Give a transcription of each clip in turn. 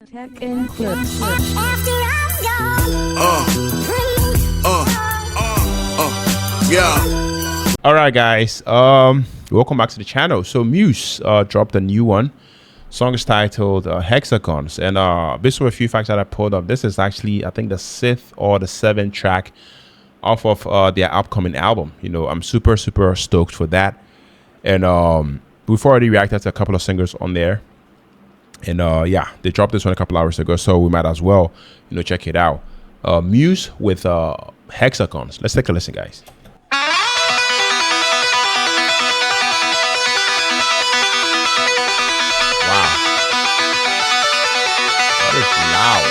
Tech and clips. Yeah. All right, guys. Welcome back to the channel. So Muse dropped a new one. Song is titled Hexagons, and based on a few facts that I pulled up, this is actually, I think, the 6th or the 7th track off of their upcoming album. You know, I'm super stoked for that. And we've already reacted to a couple of singers on there. And yeah, they dropped this one a couple hours ago, so we might as well, you know, check it out. Muse with Hexagons. Let's take a listen, guys. Wow, that is loud.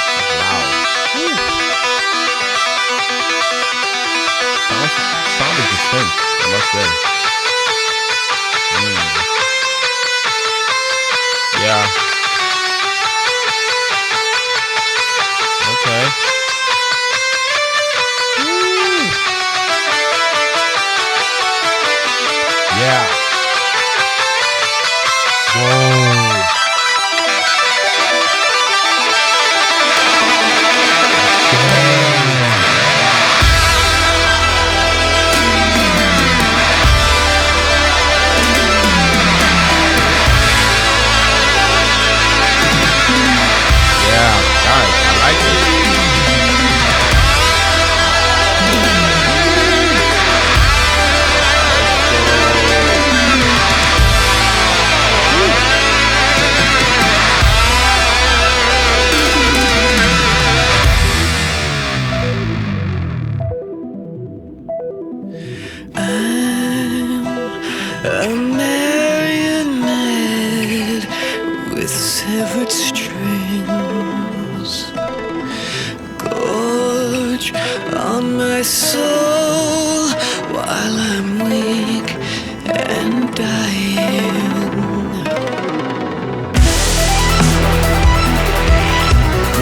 That's loud. Sound is distinct. I must say. Yeah. Okay. Yeah. Whoa. A marionette with severed strings, gorge on my soul while I'm weak and dying.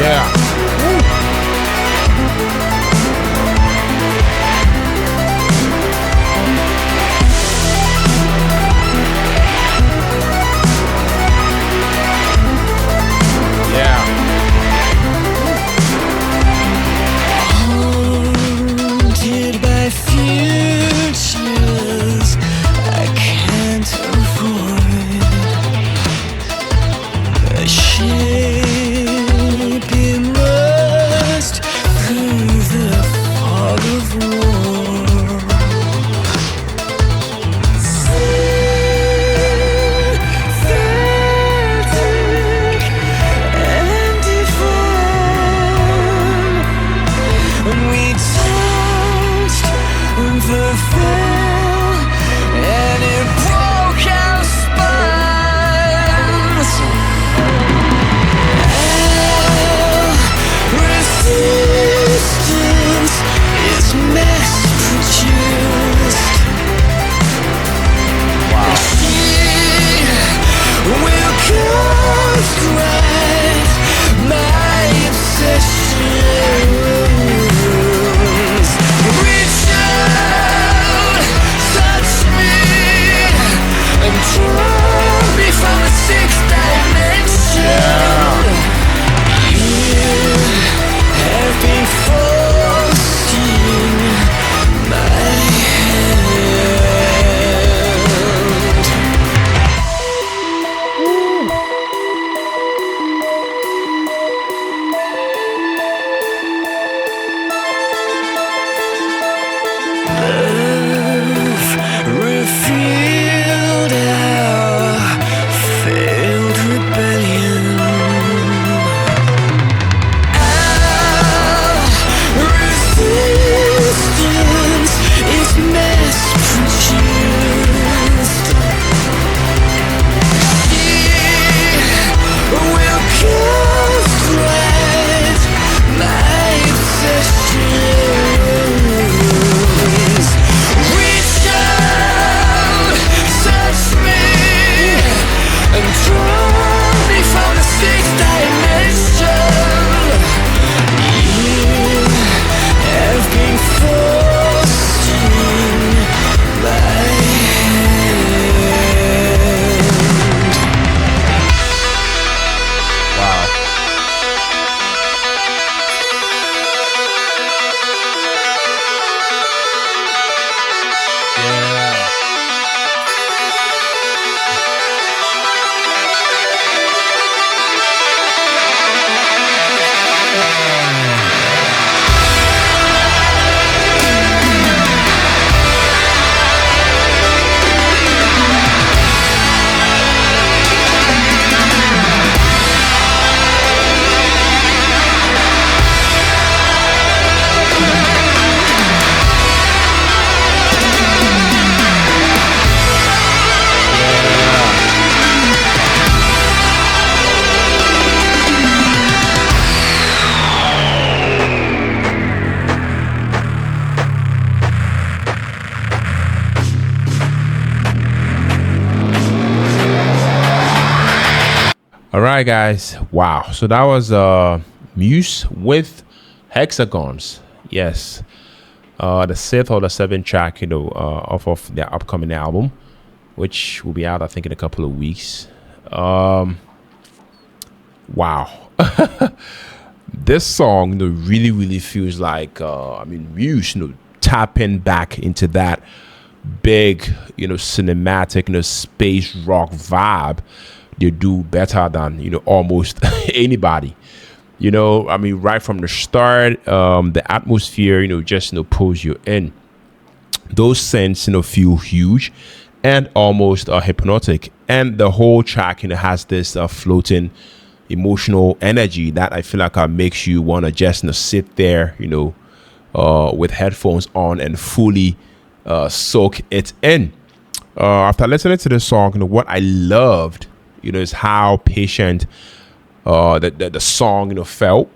Yeah. Haunted All right, guys. Wow. So that was Muse with Hexagons. Yes. The sixth or the seventh track, off of their upcoming album, which will be out, I think, in a couple of weeks. Wow. This song, really, really feels like, Muse, tapping back into that big, cinematic, space rock vibe. They do better than, almost anybody. Right from the start, the atmosphere, just, pulls you in. Those synths, feel huge and almost hypnotic. And the whole track, has this floating emotional energy that I feel like makes you want to just sit there, with headphones on and fully soak it in. After listening to this song, what I loved, is how patient the song, felt.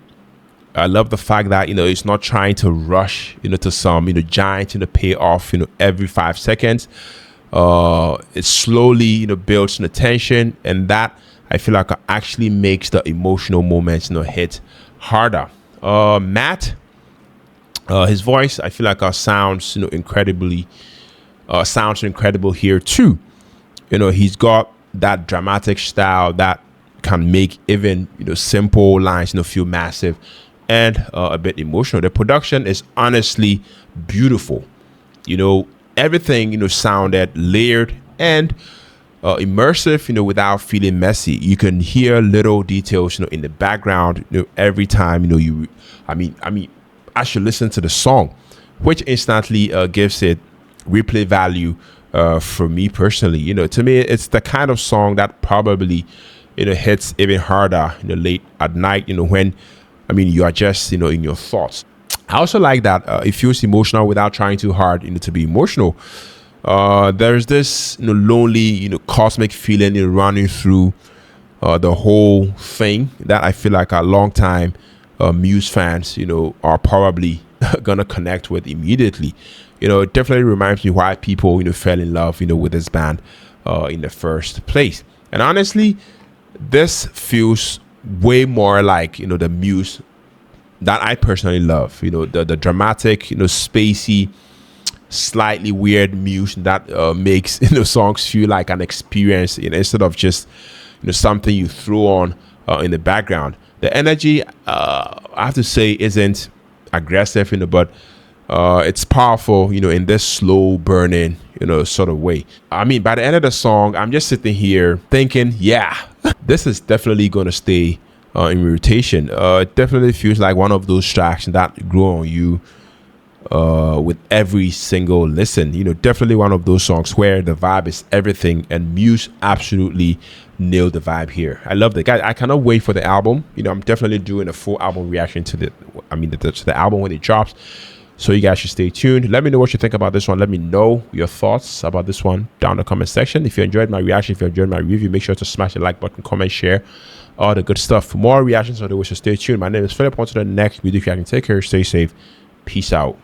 I love the fact that, it's not trying to rush, to some, giant, payoff, every 5 seconds. It slowly, builds the tension, and that I feel like actually makes the emotional moments, hit harder. Matt, his voice, I feel like sounds, sounds incredible here too. He's got that dramatic style that can make even simple lines feel massive and a bit emotional. The production is honestly beautiful. Everything sounded layered and immersive, without feeling messy. You can hear little details in the background every time as you listen to the song, which instantly gives it replay value. For me personally, to me, it's the kind of song that probably, hits even harder, late at night, when, you are just, in your thoughts. I also like that it feels emotional without trying too hard, to be emotional. There's this, lonely, cosmic feeling running through the whole thing that I feel like a long time Muse fans, are probably gonna connect with immediately. It definitely reminds me why people, fell in love, with this band in the first place. And honestly, this feels way more like, the Muse that I personally love. The dramatic, spacey, slightly weird Muse that makes, songs feel like an experience, instead of just, something you throw on in the background. The energy, I have to say, isn't aggressive, but it's powerful, in this slow burning, sort of way. By the end of the song, I'm just sitting here thinking, yeah, this is definitely going to stay in rotation. It definitely feels like one of those tracks that grow on you with every single listen. Definitely one of those songs where the vibe is everything, and Muse absolutely nailed the vibe here. I love it, guys. I cannot wait for the album. I'm definitely doing a full album reaction to the album when it drops. So you guys should stay tuned. Let me know what you think about this one. Let me know your thoughts about this one down in the comment section. If you enjoyed my reaction, if you enjoyed my review, make sure to smash the like button, comment, share, all the good stuff. For more reactions on the way, so stay tuned. My name is Philip. On to the next video. If you can take care, stay safe. Peace out.